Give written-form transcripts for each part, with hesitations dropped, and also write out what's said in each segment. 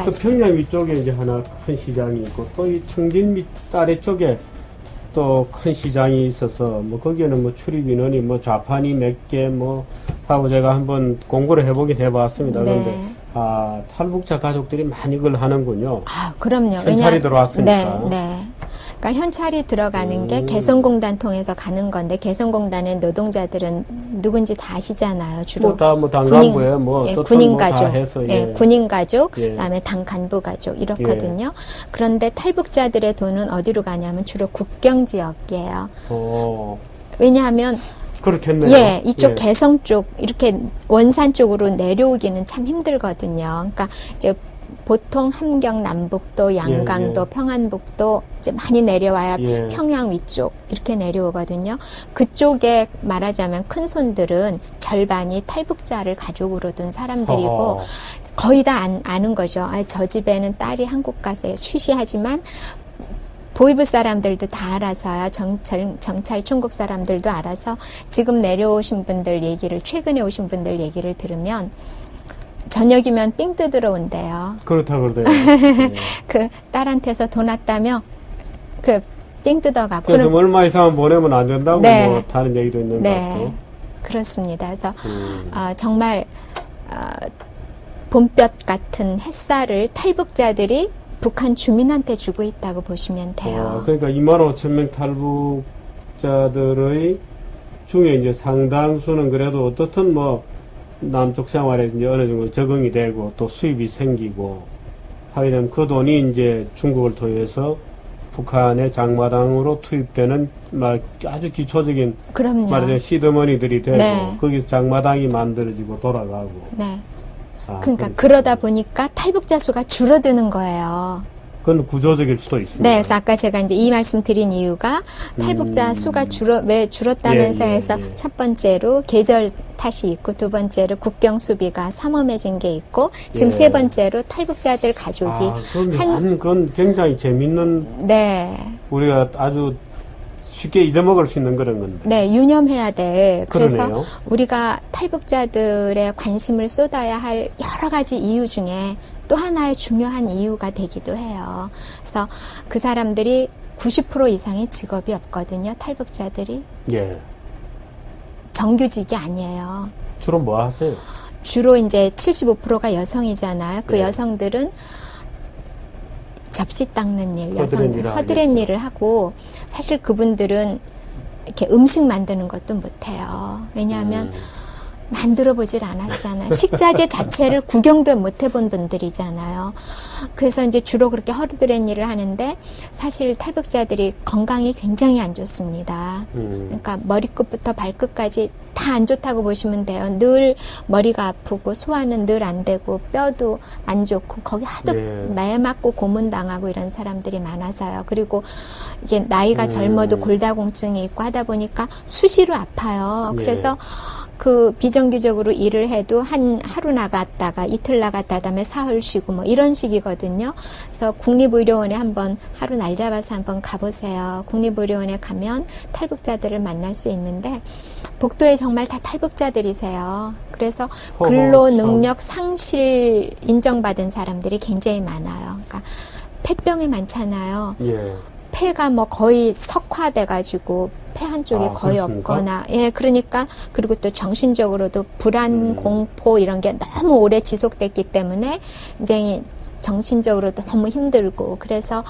시장까지. 평양 위쪽에 이제 하나 큰 시장이 있고 또 이 청진 밑 아래쪽에 또 큰 시장이 있어서 뭐 거기에는 뭐 출입 인원이 뭐 좌판이 몇 개 뭐 하고 제가 한번 공부를 해보긴 해봤습니다. 네. 그런데 탈북자 가족들이 많이 그걸 하는군요. 그럼요. 현찰이 들어왔으니까. 네. 그러니까 현찰이 들어가는 게 개성공단 통해서 가는 건데 개성공단의 노동자들은 누군지 다 아시잖아요. 주로 뭐 당간부에 뭐 군인 가족, 해서, 군인 가족, 예. 그다음에 당 간부 가족 이렇거든요. 그런데 탈북자들의 돈은 어디로 가냐면 주로 국경 지역이에요. 왜냐하면 그렇겠네요. 예, 이쪽 개성 쪽 이렇게 원산 쪽으로 내려오기는 참 힘들거든요. 그러니까 이제 보통 함경 남북도, 양강도, 평안북도 이제 많이 내려와야 평양 위쪽 이렇게 내려오거든요. 그쪽에 말하자면 큰 손들은 절반이 탈북자를 가족으로 둔 사람들이고 거의 다 아는 거죠. 저 집에는 딸이 한국 가서 쉬쉬하지만 보이부 사람들도 다 알아서요. 정찰 총국 사람들도 알아서 지금 내려오신 분들 얘기를 최근에 오신 분들 얘기를 들으면 저녁이면 삥 뜯으러 온대요. 그렇다 그러대요. 그 딸한테서 돈 왔다며 그 삥 뜯어가고. 그래서 얼마 이상 보내면 안 된다고 뭐 다른 얘기도 있는 것 같고. 그렇습니다. 그래서 정말 봄볕 같은 햇살을 탈북자들이 북한 주민한테 주고 있다고 보시면 돼요. 그러니까 25,000명 탈북자들의 중에 이제 상당수는 그래도 어떻든 뭐 남쪽 생활에 이제 어느 정도 적응이 되고 또 수입이 생기고 하게 되면 그 돈이 이제 중국을 통해서 북한의 장마당으로 투입되는 아주 기초적인 말하자면 시드머니들이 되고 거기서 장마당이 만들어지고 돌아가고. 그러니까 그러다 보니까 탈북자 수가 줄어드는 거예요. 그건 구조적일 수도 있습니다. 네, 그래서 아까 제가 이제 이 말씀 드린 이유가 탈북자 수가 왜 줄었다면서 해서 첫 번째로 계절 탓이 있고 두 번째로 국경 수비가 삼엄해진 게 있고 지금 세 번째로 탈북자들 가족이 그건 굉장히 재밌는 우리가 아주 쉽게 잊어먹을 수 있는 그런 건데. 네, 유념해야 될. 그래서 그러네요. 우리가 탈북자들의 관심을 쏟아야 할 여러 가지 이유 중에 또 하나의 중요한 이유가 되기도 해요. 그래서 그 사람들이 90% 이상의 직업이 없거든요. 탈북자들이. 정규직이 아니에요. 주로 뭐 하세요? 주로 이제 75%가 여성이잖아요. 그 여성들은 접시 닦는 일, 여성들 허드렛 일을 하고 사실 그분들은 이렇게 음식 만드는 것도 못해요. 왜냐하면 만들어 보질 않았잖아요. 식자재 자체를 구경도 못 해본 분들이잖아요. 그래서 이제 주로 그렇게 허드렛 일을 하는데 사실 탈북자들이 건강이 굉장히 안 좋습니다. 그러니까 머리끝부터 발끝까지 다 안 좋다고 보시면 돼요. 늘 머리가 아프고 소화는 늘 안 되고 뼈도 안 좋고 거기 하도 매 맞고 고문당하고 이런 사람들이 많아서요. 그리고 이게 나이가 젊어도 골다공증이 있고 하다 보니까 수시로 아파요. 그래서 그 비정규적으로 일을 해도 하루 나갔다가 이틀 나갔다 다음에 사흘 쉬고 뭐 이런 식이거든요. 그래서 국립의료원에 한번 하루 날 잡아서 한번 가보세요. 국립의료원에 가면 탈북자들을 만날 수 있는데 복도에 정말 다 탈북자들이세요. 그래서 근로 능력 상실 인정받은 사람들이 굉장히 많아요. 그러니까 폐병이 많잖아요. 폐가 뭐 거의 석화돼가지고 폐 한쪽이 거의 그렇습니까? 없거나 그러니까 그리고 또 정신적으로도 불안, 공포 이런 게 너무 오래 지속됐기 때문에 굉장히 정신적으로도 너무 힘들고 그래서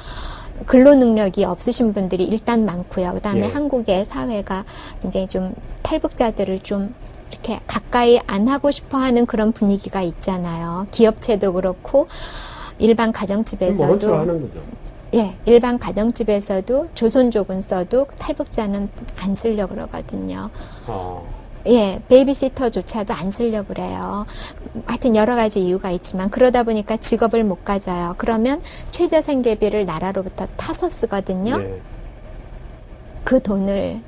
근로 능력이 없으신 분들이 일단 많고요. 그다음에 한국의 사회가 굉장히 좀 탈북자들을 좀 이렇게 가까이 안 하고 싶어하는 그런 분위기가 있잖아요. 기업체도 그렇고 일반 가정집에서도 하는 거죠. 일반 가정집에서도 조선족은 써도 탈북자는 안 쓰려고 그러거든요. 베이비시터조차도 안 쓰려고 그래요. 하여튼 여러 가지 이유가 있지만 그러다 보니까 직업을 못 가져요. 그러면 최저생계비를 나라로부터 타서 쓰거든요. 그 돈을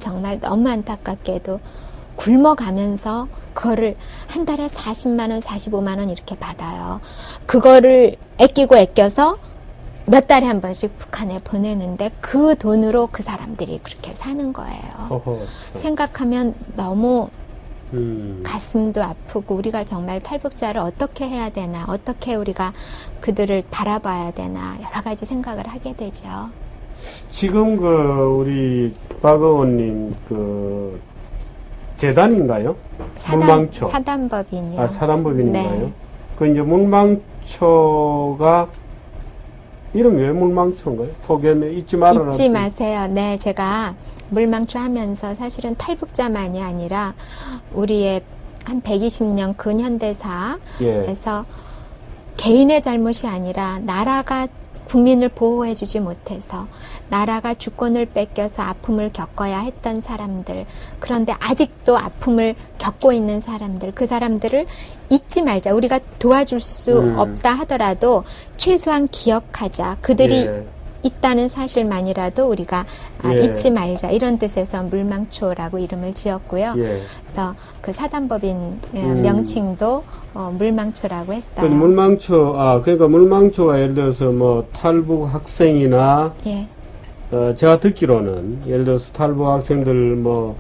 정말 너무 안타깝게도 굶어가면서 그거를 한 달에 40만 원, 45만 원 이렇게 받아요. 그거를 아껴서 몇 달에 한 번씩 북한에 보내는데 그 돈으로 그 사람들이 그렇게 사는 거예요. 생각하면 너무 가슴도 아프고 우리가 정말 탈북자를 어떻게 해야 되나, 어떻게 우리가 그들을 바라봐야 되나 여러 가지 생각을 하게 되죠. 지금 우리 박 의원님 재단인가요? 물망초. 사단법인이요. 아, 사단법인인가요? 네. 이제 물망초가 이름 왜 물망초인가요? 혹여는 잊지 말아라. 잊지 마세요. 네, 제가 물망초 하면서 사실은 탈북자만이 아니라 우리의 한 120년 근현대사에서 개인의 잘못이 아니라 나라가 국민을 보호해주지 못해서 나라가 주권을 뺏겨서 아픔을 겪어야 했던 사람들, 그런데 아직도 아픔을 겪고 있는 사람들, 그 사람들을 잊지 말자. 우리가 도와줄 수 없다 하더라도 최소한 기억하자. 그들이 있다는 사실만이라도 우리가 잊지 말자. 이런 뜻에서 물망초라고 이름을 지었고요. 그래서 그 사단법인 명칭도 물망초라고 했어요. 그러니까 물망초가 예를 들어서 뭐 탈북 학생이나 제가 듣기로는 예를 들어서 탈북 학생들 뭐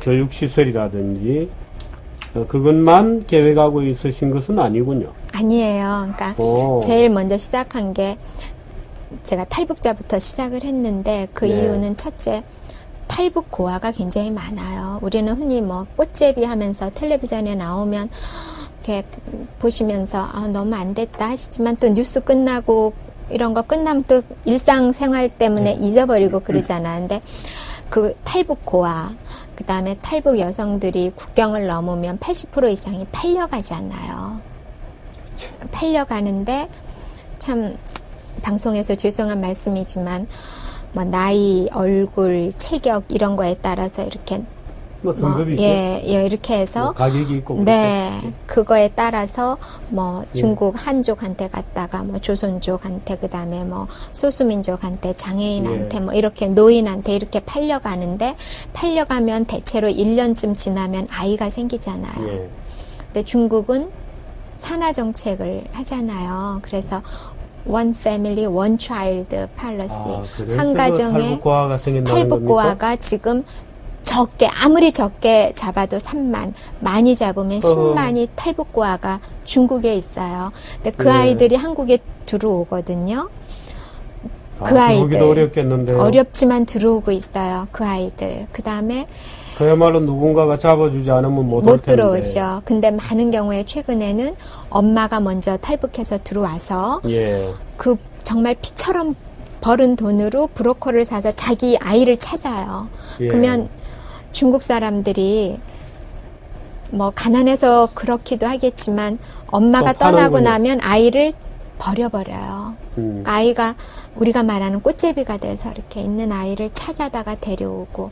교육시설이라든지 그것만 계획하고 있으신 것은 아니군요. 아니에요. 그러니까 제일 먼저 시작한 게 제가 탈북자부터 시작을 했는데 그 이유는 첫째, 탈북 고아가 굉장히 많아요. 우리는 흔히 뭐 꽃제비 하면서 텔레비전에 나오면 이렇게 보시면서 너무 안 됐다 하시지만 또 뉴스 끝나고 이런 거 끝나면 또 일상생활 때문에 잊어버리고 그러잖아요. 근데 그 탈북 고아, 그 다음에 탈북 여성들이 국경을 넘으면 80% 이상이 팔려가잖아요. 팔려가는데 참 방송에서 죄송한 말씀이지만 뭐 나이, 얼굴, 체격 이런 거에 따라서 이렇게 등급이 이렇게 해서 가격이 있고 그거에 따라서 뭐 중국 한족한테 갔다가 뭐 조선족한테 그다음에 뭐 소수민족한테 장애인한테 뭐 이렇게 노인한테 이렇게 팔려가는데 팔려가면 대체로 1년쯤 지나면 아이가 생기잖아요. 근데 중국은 산하 정책을 하잖아요. 그래서 one family, one child policy. 한 가정에 탈북 고아가 지금 적게, 아무리 적게 잡아도 3만, 많이 잡으면 10만이 탈북 고아가 중국에 있어요. 근데 그 아이들이 한국에 들어오거든요. 그 아이들. 어렵겠는데요. 어렵지만 들어오고 있어요. 그 아이들. 그 다음에 그야말로 누군가가 잡아주지 않으면 못 들어오죠. 근데 많은 경우에 최근에는 엄마가 먼저 탈북해서 들어와서 그 정말 피처럼 벌은 돈으로 브로커를 사서 자기 아이를 찾아요. 그러면 중국 사람들이 뭐 가난해서 그렇기도 하겠지만 엄마가 떠나고 나면 아이를 버려버려요. 아이가 우리가 말하는 꽃제비가 돼서 이렇게 있는 아이를 찾아다가 데려오고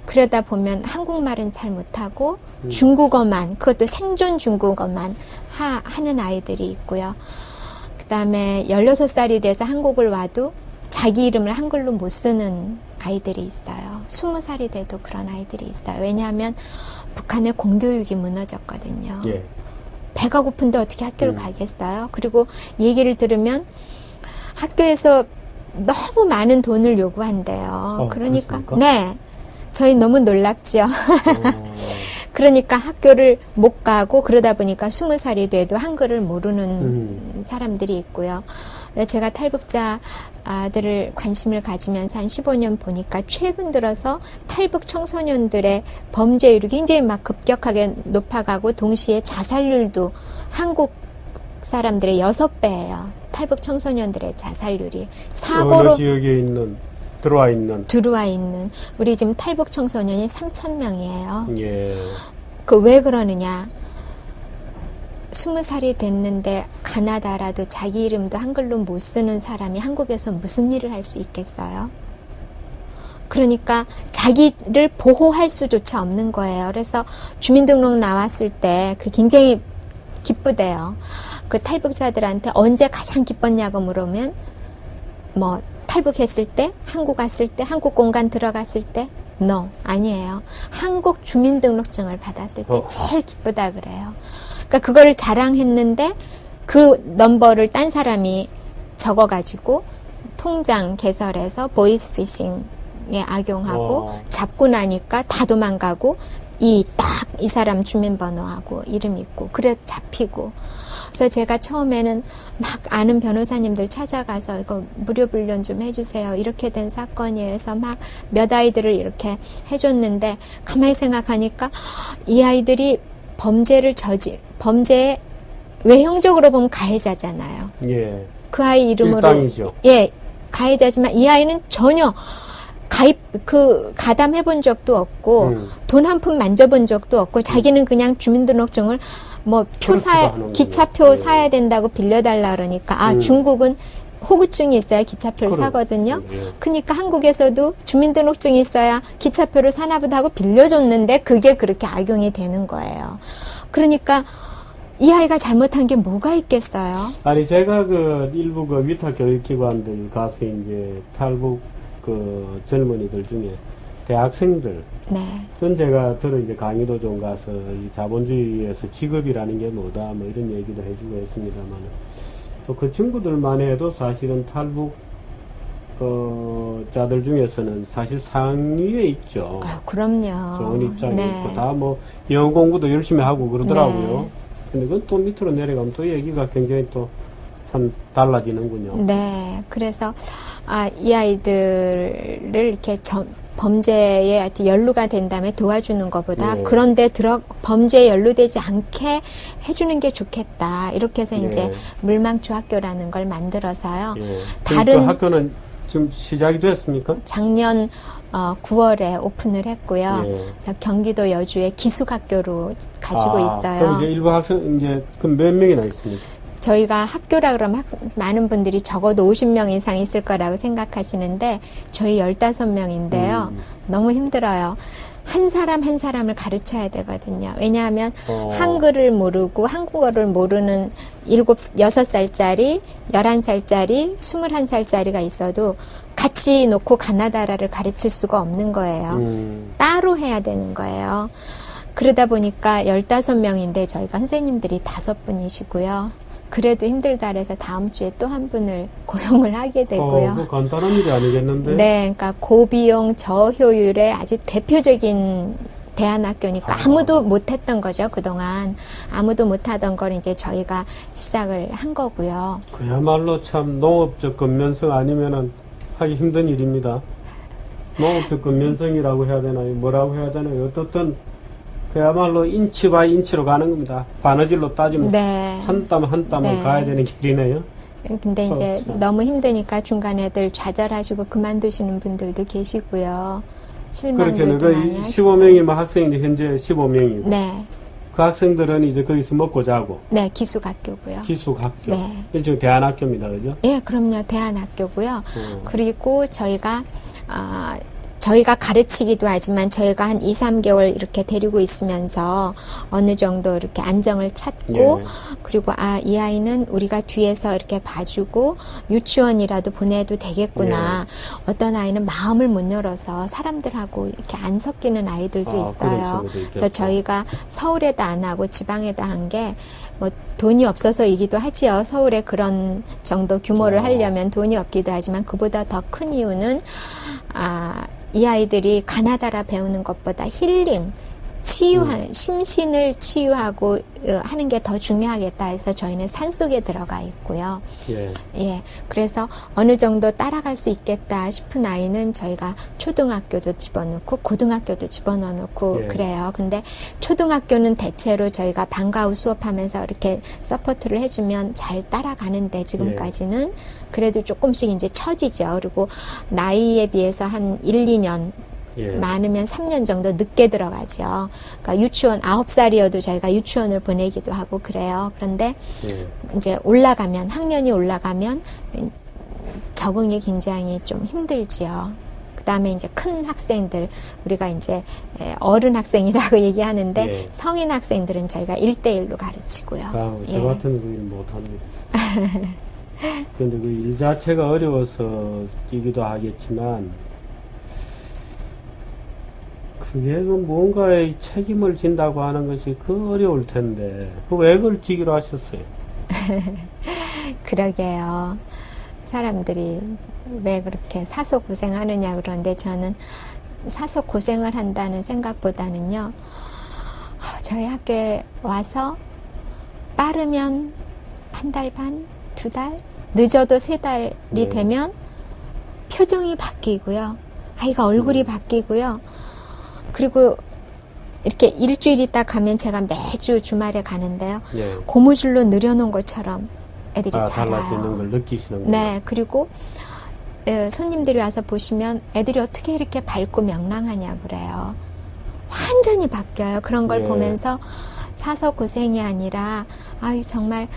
그러다 보면 한국말은 잘 못하고 중국어만, 그것도 생존 중국어만 하는 아이들이 있고요. 그 다음에 16살이 돼서 한국을 와도 자기 이름을 한글로 못 쓰는 아이들이 있어요. 20살이 돼도 그런 아이들이 있어요. 왜냐하면 북한의 공교육이 무너졌거든요. 배가 고픈데 어떻게 학교를 가겠어요? 그리고 얘기를 들으면 학교에서 너무 많은 돈을 요구한대요. 그러니까 그렇습니까? 네. 저희 너무 놀랍죠. 그러니까 학교를 못 가고 그러다 보니까 20살이 돼도 한글을 모르는 사람들이 있고요. 제가 탈북자들을 관심을 가지면서 한 15년 보니까 최근 들어서 탈북 청소년들의 범죄율이 굉장히 막 급격하게 높아가고 동시에 자살률도 한국 사람들의 6배예요. 탈북 청소년들의 자살률이. 사고로 어느 지역에 들어와 있는 우리 지금 탈북 청소년이 3,000명이에요. 그 왜 그러느냐? 20살이 됐는데 가나다라도 자기 이름도 한글로 못 쓰는 사람이 한국에서 무슨 일을 할 수 있겠어요? 그러니까 자기를 보호할 수조차 없는 거예요. 그래서 주민등록 나왔을 때 그 굉장히 기쁘대요. 그 탈북자들한테 언제 가장 기뻤냐고 물으면 뭐 탈북했을 때, 한국 갔을 때, 한국 공간 들어갔을 때, no, 아니에요. 한국 주민등록증을 받았을 때 제일 기쁘다 그래요. 그러니까 그거를 자랑했는데 그 넘버를 딴 사람이 적어가지고 통장 개설해서 보이스피싱에 악용하고 잡고 나니까 다 도망가고 이 딱 이 사람 주민번호하고 이름 있고 그래서 잡히고. 그래서 제가 처음에는 막 아는 변호사님들 찾아가서 이거 무료 불륜 좀 해주세요. 이렇게 된 사건이에요. 해서 막 몇 아이들을 이렇게 해줬는데 가만히 생각하니까 이 아이들이 범죄의 외형적으로 보면 가해자잖아요. 예. 그 아이 이름으로. 일당이죠. 예, 가해자지만 이 아이는 전혀 가담해 본 적도 없고, 돈 한 푼 만져본 적도 없고, 자기는 그냥 주민등록증을 기차표 사야 된다고 빌려달라 그러니까, 중국은 호구증이 있어야 기차표를 사거든요. 그러니까 한국에서도 주민등록증이 있어야 기차표를 사나 보다 하고 빌려줬는데 그게 그렇게 악용이 되는 거예요. 그러니까 이 아이가 잘못한 게 뭐가 있겠어요? 아니, 제가 일부 위탁교육기관들 가서 이제 탈북 젊은이들 중에 대학생들. 네. 전 제가 이제 강의도 좀 가서 이 자본주의에서 직업이라는 게 뭐다, 뭐 이런 얘기도 해주고 했습니다만, 또 그 친구들만 해도 사실은 탈북, 자들 중에서는 사실 상위에 있죠. 그럼요. 좋은 입장이 네. 있고, 다 영어 공부도 열심히 하고 그러더라고요. 네. 근데 그건 또 밑으로 내려가면 또 얘기가 굉장히 또 참 달라지는군요. 네. 그래서, 이 아이들을 이렇게 범죄에 하여튼 연루가 된 다음에 도와주는 것보다 그런데 범죄에 연루되지 않게 해주는 게 좋겠다. 이렇게 해서 이제 물망초 학교라는 걸 만들어서요. 다른 그 학교는 지금 시작이 됐습니까? 작년 9월에 오픈을 했고요. 그래서 경기도 여주의 기숙학교로 가지고 있어요. 그럼 이제 일부 학생 그럼 몇 명이나 있습니까? 저희가 학교라 그러면 많은 분들이 적어도 50명 이상 있을 거라고 생각하시는데 저희 15명인데요. 너무 힘들어요. 한 사람 한 사람을 가르쳐야 되거든요. 왜냐하면 한글을 모르고 한국어를 모르는 6살짜리, 11살짜리, 21살짜리가 있어도 같이 놓고 가나다라를 가르칠 수가 없는 거예요. 따로 해야 되는 거예요. 그러다 보니까 15명인데 저희가 선생님들이 5분이시고요. 그래도 힘들다 그래서 다음 주에 또 한 분을 고용을 하게 되고요. 그 간단한 일이 아니겠는데? 네, 그러니까 고비용 저효율의 아주 대표적인 대안학교니까 아무도 못했던 거죠. 그동안 아무도 못하던 걸 이제 저희가 시작을 한 거고요. 그야말로 참 농업적 근면성 아니면은 하기 힘든 일입니다. 농업적 근면성이라고 해야 되나요? 뭐라고 해야 되나요? 어떻든 그야말로 인치 바이 인치로 가는 겁니다. 바느질로 따지면 한 땀 한 땀을 가야 되는 길이네요. 근데 이제 너무 힘드니까 중간에 들 좌절하시고 그만두시는 분들도 계시고요. 실망들도 많이 하시고. 15명이면 학생이 현재 15명이고. 네. 그 학생들은 이제 거기서 먹고 자고. 네, 기숙학교고요. 기숙학교. 네. 일종의 대안학교입니다, 그죠? 예, 그럼요. 대안학교고요. 그리고 저희가 가르치기도 하지만 저희가 한 2, 3개월 이렇게 데리고 있으면서 어느 정도 이렇게 안정을 찾고 그리고 이 아이는 우리가 뒤에서 이렇게 봐주고 유치원이라도 보내도 되겠구나. 어떤 아이는 마음을 못 열어서 사람들하고 이렇게 안 섞이는 아이들도 있어요. 그래서 저희가 서울에도 안 하고 지방에도 한 게 돈이 없어서이기도 하지요. 서울에 그런 정도 규모를 하려면 돈이 없기도 하지만 그보다 더 큰 이유는 이 아이들이 가나다라 배우는 것보다 힐링, 치유하는, 심신을 치유하고 하는 게 더 중요하겠다 해서 저희는 산속에 들어가 있고요. 예. 그래서 어느 정도 따라갈 수 있겠다 싶은 아이는 저희가 초등학교도 집어넣고 고등학교도 집어넣고 그래요. 근데 초등학교는 대체로 저희가 방과 후 수업하면서 이렇게 서포트를 해주면 잘 따라가는데 지금까지는 그래도 조금씩 이제 처지죠. 그리고 나이에 비해서 한 1, 2년 많으면 3년 정도 늦게 들어가죠. 그러니까 유치원 9살이어도 저희가 유치원을 보내기도 하고 그래요. 그런데 이제 학년이 올라가면 적응이 굉장히 좀 힘들지요. 그 다음에 이제 큰 학생들, 우리가 이제 어른 학생이라고 얘기하는데 성인 학생들은 저희가 1대1로 가르치고요. 저 같은 그 일 못합니다. 그런데 그 일 자체가 어려워서이기도 하겠지만 그게 뭔가의 책임을 진다고 하는 것이 어려울 텐데 왜 그걸 지기로 하셨어요? 그러게요. 사람들이 왜 그렇게 사서 고생하느냐 그러는데 저는 사서 고생을 한다는 생각보다는요. 저희 학교에 와서 빠르면 한 달 반, 2달, 늦어도 3달이 네. 되면 표정이 바뀌고요. 아이가 얼굴이 바뀌고요. 그리고 이렇게 일주일 있다 가면 제가 매주 주말에 가는데요. 예. 고무줄로 늘여놓은 것처럼 애들이 달라지는 자라요. 걸 느끼시는 거예요. 네, 그리고 손님들이 와서 보시면 애들이 어떻게 이렇게 밝고 명랑하냐 그래요. 완전히 바뀌어요. 그런 걸 예. 보면서 사서 고생이 아니라 아이 정말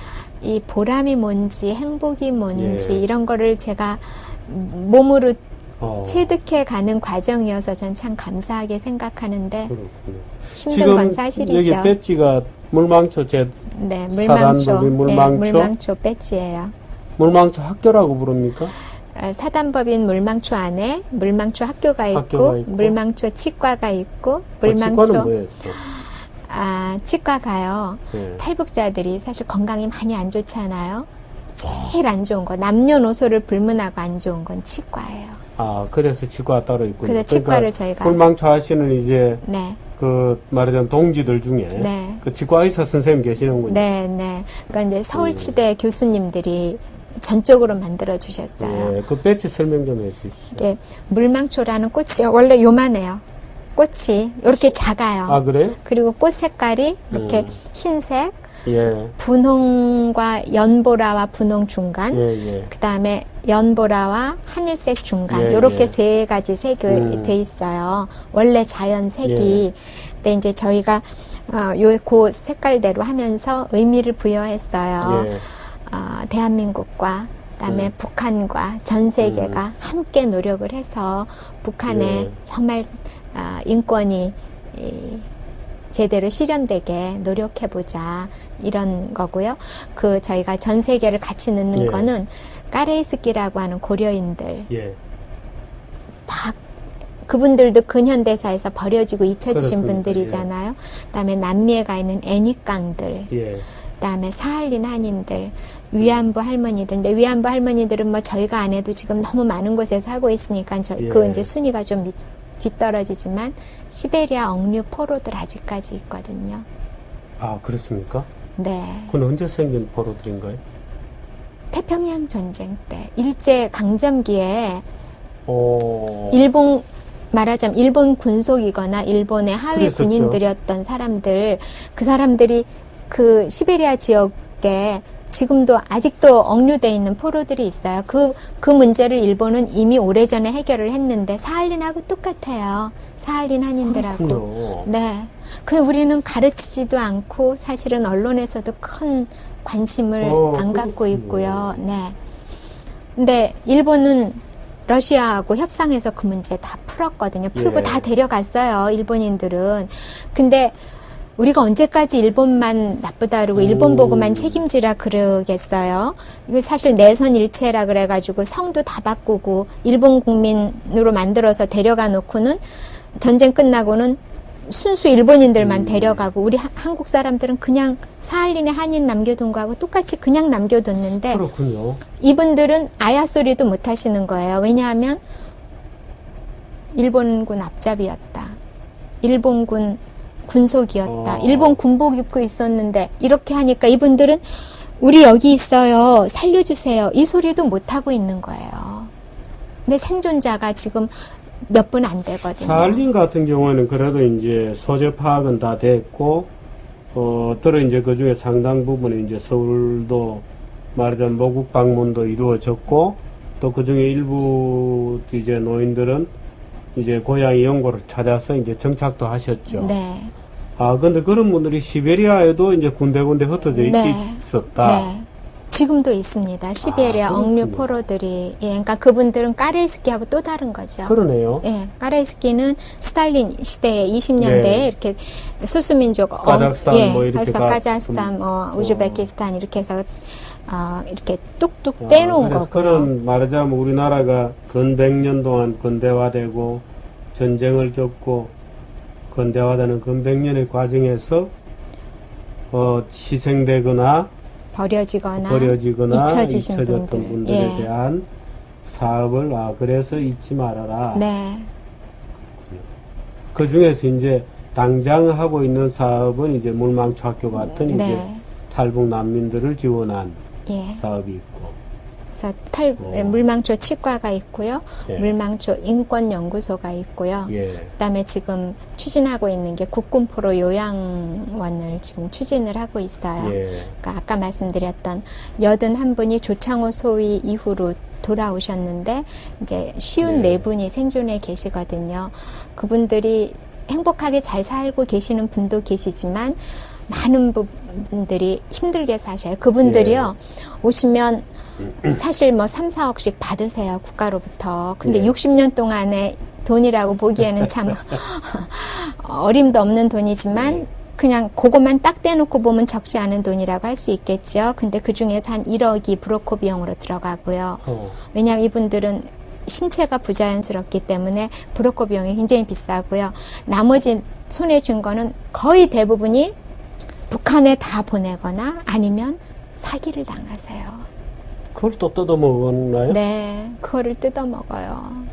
이 보람이 뭔지 행복이 뭔지 예. 이런 거를 제가 몸으로 체득해 가는 과정이어서 전 참 감사하게 생각하는데 그렇군요. 힘든 건 사실이죠. 여기 배지가 물망초 네, 사단법인 물망초? 네, 물망초 배지예요. 물망초 학교라고 부릅니까? 사단법인 물망초 안에 물망초 학교가 학교가 있고, 있고. 물망초 치과가 있고, 치과는 물망초 뭐예요? 또? 치과가요. 예. 탈북자들이 사실 건강이 많이 안 좋잖아요. 제일 안 좋은 거, 남녀노소를 불문하고 안 좋은 건 치과예요. 그래서 치과가 따로 있군요. 그래서 치과를 저희가 물망초 하시는 이제 네, 말하자면 동지들 중에 네. 그 치과 의사 선생님 계시는군요. 네, 네. 그러니까 이제 서울치대 교수님들이 전적으로 만들어 주셨어요. 예, 그 배지 설명 좀 해주시죠. 이게 물망초라는 꽃이요. 원래 요만해요. 꽃이 이렇게 작아요. 그래요? 그리고 꽃 색깔이 이렇게 흰색, 예, 분홍과 연보라와 분홍 중간, 예. 그 다음에 연보라와 하늘색 중간, 예, 요렇게 예. 세 가지 색이 돼 있어요. 원래 자연 색이. 근데 이제 저희가 그 색깔대로 하면서 의미를 부여했어요. 예. 대한민국과 그다음에 북한과 전 세계가 함께 노력을 해서 북한에 예. 정말 인권이 제대로 실현되게 노력해보자 이런 거고요. 저희가 전 세계를 같이 넣는 예. 거는 까레이스키라고 하는 고려인들 예. 다 그분들도 근현대사에서 버려지고 잊혀지신 그렇습니다. 분들이잖아요. 그다음에 남미에 가 있는 애니깡들, 예. 그다음에 사할린 한인들, 위안부 할머니들. 근데 위안부 할머니들은 뭐 저희가 안 해도 지금 너무 많은 곳에서 하고 있으니까 예. 그 이제 순위가 좀 뒤떨어지지만 시베리아 억류 포로들 아직까지 있거든요. 그렇습니까? 네. 그건 언제 생긴 포로들인가요? 태평양 전쟁 때 일제 강점기에 오. 말하자면 일본 군속이거나 일본의 하위 그랬었죠. 군인들이었던 사람들, 그 사람들이 그 시베리아 지역에 지금도 아직도 억류돼 있는 포로들이 있어요. 그 문제를 일본은 이미 오래전에 해결을 했는데 사할린하고 똑같아요. 사할린 한인들하고. 그렇군요. 네. 우리는 가르치지도 않고 사실은 언론에서도 큰 관심을 안 갖고 그렇군요. 있고요. 네. 근데 일본은 러시아하고 협상해서 그 문제 다 풀었거든요. 풀고 예. 다 데려갔어요. 일본인들은. 근데 우리가 언제까지 일본만 나쁘다 그러고 일본 보고만 책임지라 그러겠어요. 이거 사실 내선 일체라 그래가지고 성도 다 바꾸고 일본 국민으로 만들어서 데려가 놓고는 전쟁 끝나고는 순수 일본인들만 데려가고 우리 한국 사람들은 그냥 사할린의 한인 남겨둔 거하고 똑같이 그냥 남겨뒀는데 그렇군요. 이분들은 아야 소리도 못 하시는 거예요. 왜냐하면 일본군 앞잡이였다. 일본군 군속이었다. 일본 군복 입고 있었는데 이렇게 하니까 이분들은 우리 여기 있어요. 살려주세요. 이 소리도 못 하고 있는 거예요. 근데 생존자가 지금 몇 분 안 되거든요. 사할린 같은 경우에는 그래도 이제 소재 파악은 다 됐고, 들어 이제 그 중에 상당 부분은 이제 서울도 말하자면 모국 방문도 이루어졌고, 또 그 중에 일부 이제 노인들은 이제 고향의 영고를 찾아서 이제 정착도 하셨죠. 네. 근데 그런 분들이 시베리아에도 이제 군데군데 흩어져 네. 있었다. 네. 지금도 있습니다. 시베리아 그렇군요. 억류 포로들이. 예, 그러니까 그분들은 까레이스키하고 또 다른 거죠. 그러네요. 예, 까레이스키는 스탈린 시대에 20년대에 네. 이렇게 소수민족 카자흐스탄 뭐 이렇게 해서 카자흐스탄, 우즈베키스탄 이렇게 해서 이렇게 뚝뚝 떼놓은 그래서 거고요. 그런 말하자면 우리나라가 근 100년 동안 근대화되고 전쟁을 겪고 근대화되는 근 100년의 과정에서 희생되거나 버려지거나 잊혀졌던 분들. 분들에 예. 대한 사업을 그래서 잊지 말아라. 네. 그 중에서 이제 당장 하고 있는 사업은 이제 물망초 학교 같은 이제 네. 탈북 난민들을 지원한 예. 사업이 있고. 그래서 오. 물망초 치과가 있고요. 예. 물망초 인권연구소가 있고요. 예. 그다음에 지금 추진하고 있는 게 국군포로 요양원을 지금 추진을 하고 있어요. 예. 그러니까 아까 말씀드렸던 81분이 조창호 소위 이후로 돌아오셨는데 이제 쉬운 네. 4분이 생존해 계시거든요. 그분들이 행복하게 잘 살고 계시는 분도 계시지만 많은 분들이 힘들게 사셔요. 그분들이요. 오시면 사실 뭐 3, 4억씩 받으세요. 국가로부터. 근데 예. 60년 동안의 돈이라고 보기에는 참 어림도 없는 돈이지만 예. 그냥 그것만 딱 떼놓고 보면 적지 않은 돈이라고 할 수 있겠죠. 근데 그 중에서 한 1억이 브로커 비용으로 들어가고요. 왜냐하면 이분들은 신체가 부자연스럽기 때문에 브로커 비용이 굉장히 비싸고요. 나머지 손에 준 거는 거의 대부분이 북한에 다 보내거나 아니면 사기를 당하세요. 그걸 또 뜯어먹었나요? 네, 그거를 뜯어먹어요.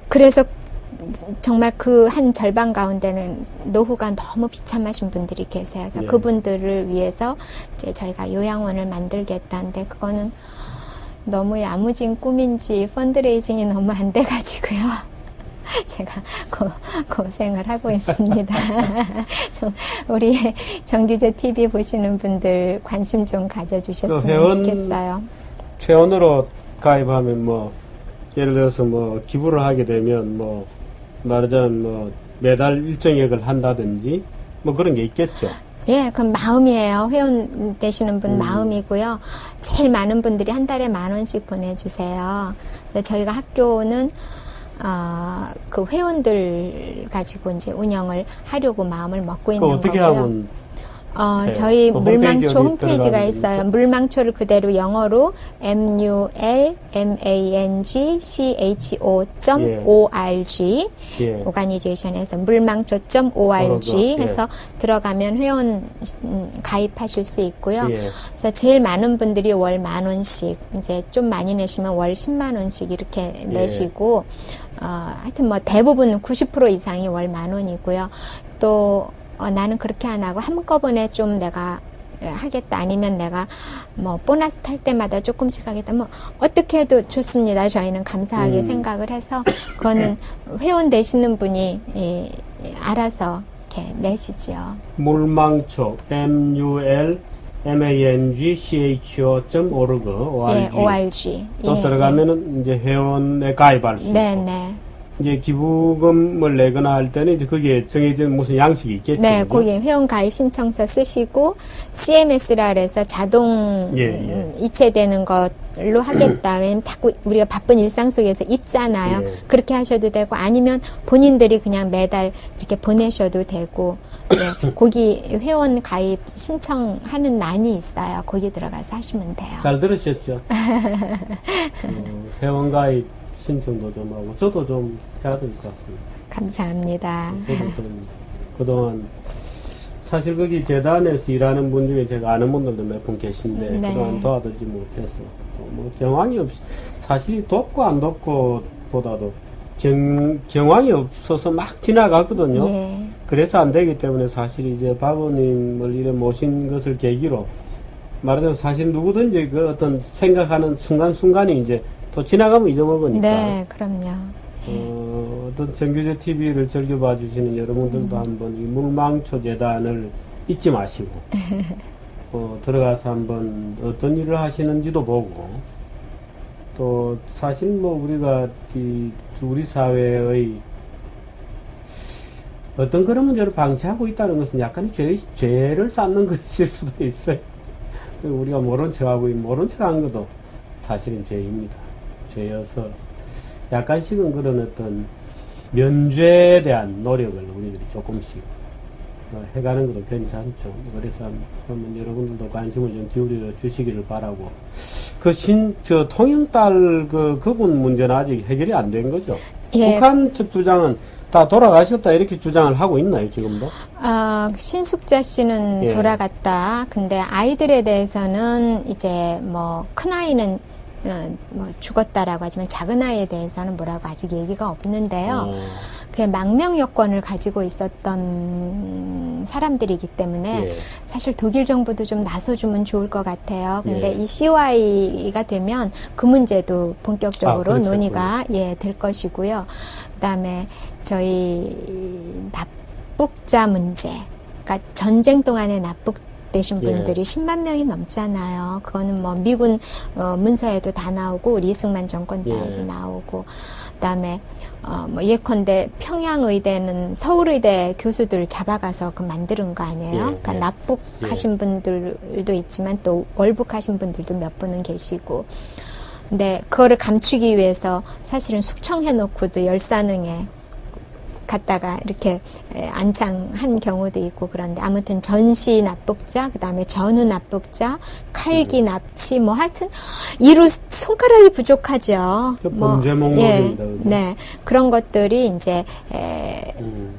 그래서 정말 그 한 절반 가운데는 노후가 너무 비참하신 분들이 계세요. 그래서 예. 그분들을 위해서 이제 저희가 요양원을 만들겠다는데 그거는 너무 야무진 꿈인지 펀드레이징이 너무 안 돼가지고요. 제가 고생을 하고 있습니다. 좀 우리 정규제 TV 보시는 분들 관심 좀 가져주셨으면 좋겠어요. 회원으로 가입하면 뭐 예를 들어서 뭐 기부를 하게 되면 뭐 말하자면 뭐 매달 일정액을 한다든지 뭐 그런 게 있겠죠. 예, 그건 마음이에요. 회원 되시는 분 마음이고요. 제일 많은 분들이 한 달에 10,000원씩 보내주세요. 그래서 저희가 학교는 그 회원들 가지고 이제 운영을 하려고 마음을 먹고 있는 거고요. 어떻게 하면 저희 그 물망초 홈페이지가 들어가면 있어요. 물망초를 그대로 영어로 mulmangcho.org 예. 오가니제이션에서 물망초.org 예. 해서 들어가면 회원 가입하실 수 있고요. 예. 그래서 제일 많은 분들이 월 10,000원씩 이제 좀 많이 내시면 월 10만 원씩 이렇게 내시고 하여튼 뭐 대부분 90% 이상이 월 10,000원이고요. 또 나는 그렇게 안 하고 한꺼번에 좀 내가 하겠다 아니면 내가 뭐 보너스 탈 때마다 조금씩 하겠다 뭐 어떻게 해도 좋습니다. 저희는 감사하게 생각을 해서 그거는 회원 되시는 분이 알아서 이렇게 내시지요. 물망초 mulmangcho.org 예, org. 또 들어가면은 이제 회원에 가입할 수 네, 있고 네. 이제 기부금을 내거나 할 때는 이제 거기에 정해진 무슨 양식이 있겠죠. 네, 그죠? 거기 회원 가입 신청서 쓰시고 CMS라 그래서 자동 예. 이체되는 걸로 하겠다. 왜냐면 자꾸 우리가 바쁜 일상 속에서 잊잖아요. 예. 그렇게 하셔도 되고 아니면 본인들이 그냥 매달 이렇게 보내셔도 되고 네, 거기 회원 가입 신청하는欄이 있어요. 거기 들어가서 하시면 돼요. 잘 들으셨죠? 회원 가입 신청도 좀 하고 저도 좀 해야 될 것 같습니다. 감사합니다. 저도 좀 그동안 사실 거기 재단에서 일하는 분 중에 제가 아는 분들도 몇 분 계신데 네. 그동안 도와드리지 못해서 또 뭐 경황이 없이 사실 돕고 안 돕고 보다도 경황이 없어서 막 지나가거든요. 예. 그래서 안 되기 때문에 사실 이제 바보님을 이래 모신 것을 계기로 말하자면 사실 누구든지 그 어떤 생각하는 순간순간이 이제 또 지나가면 잊어먹으니까. 네, 그럼요. 어떤 정규제 TV를 즐겨봐 주시는 여러분들도 한번 이 물망초 재단을 잊지 마시고 들어가서 한번 어떤 일을 하시는지도 보고 또 사실 뭐 우리가 우리 사회의 어떤 그런 문제를 방치하고 있다는 것은 약간 죄를 쌓는 것일 수도 있어요. 우리가 모른 척한 것도 사실은 죄입니다. 죄여서 약간씩은 그런 어떤 면죄에 대한 노력을 우리들이 조금씩 해가는 것도 괜찮죠. 그래서 한번 여러분들도 관심을 좀 기울여 주시기를 바라고. 저 통영딸 그분 문제는 아직 해결이 안 된 거죠? 예. 북한 측 주장은 다 돌아가셨다 이렇게 주장을 하고 있나요, 지금도? 신숙자 씨는 예. 돌아갔다. 근데 아이들에 대해서는 이제 뭐 큰아이는 뭐 죽었다라고 하지만 작은 아이에 대해서는 뭐라고 아직 얘기가 없는데요. 그 망명 여권을 가지고 있었던 사람들이기 때문에 예. 사실 독일 정부도 좀 나서주면 좋을 것 같아요. 근데 예. 이 COI가 되면 그 문제도 본격적으로 그렇죠. 논의가 될 것이고요. 그다음에 저희 납북자 문제, 그러니까 전쟁 동안에 납북되신 예. 분들이 10만 명이 넘잖아요. 그거는 뭐 미군 문서에도 다 나오고 리승만 정권 때에도 예. 나오고, 그다음에 뭐 예컨대 평양의대는 서울의대 교수들 잡아가서 그 만드는 거 아니에요? 예. 그러니까 예. 납북하신 분들도 있지만 또 월북하신 분들도 몇 분은 계시고. 근데 그거를 감추기 위해서 사실은 숙청해놓고도 열사능에 갔다가 이렇게 안창한 경우도 있고, 그런데 아무튼 전시 납북자, 그 다음에 전후 납북자, 칼기 납치, 뭐 하여튼 이루 손가락이 부족하죠. 그 범죄 목록입니다. 그죠? 네, 그런 것들이 이제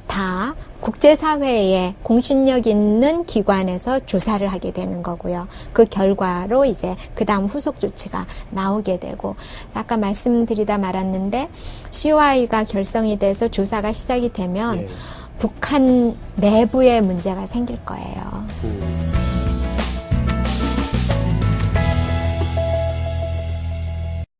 다 국제사회에 공신력 있는 기관에서 조사를 하게 되는 거고요. 그 결과로 이제 그 다음 후속 조치가 나오게 되고, 아까 말씀드리다 말았는데 COI가 결성이 돼서 조사가 시작이 되면 예. 북한 내부에 문제가 생길 거예요.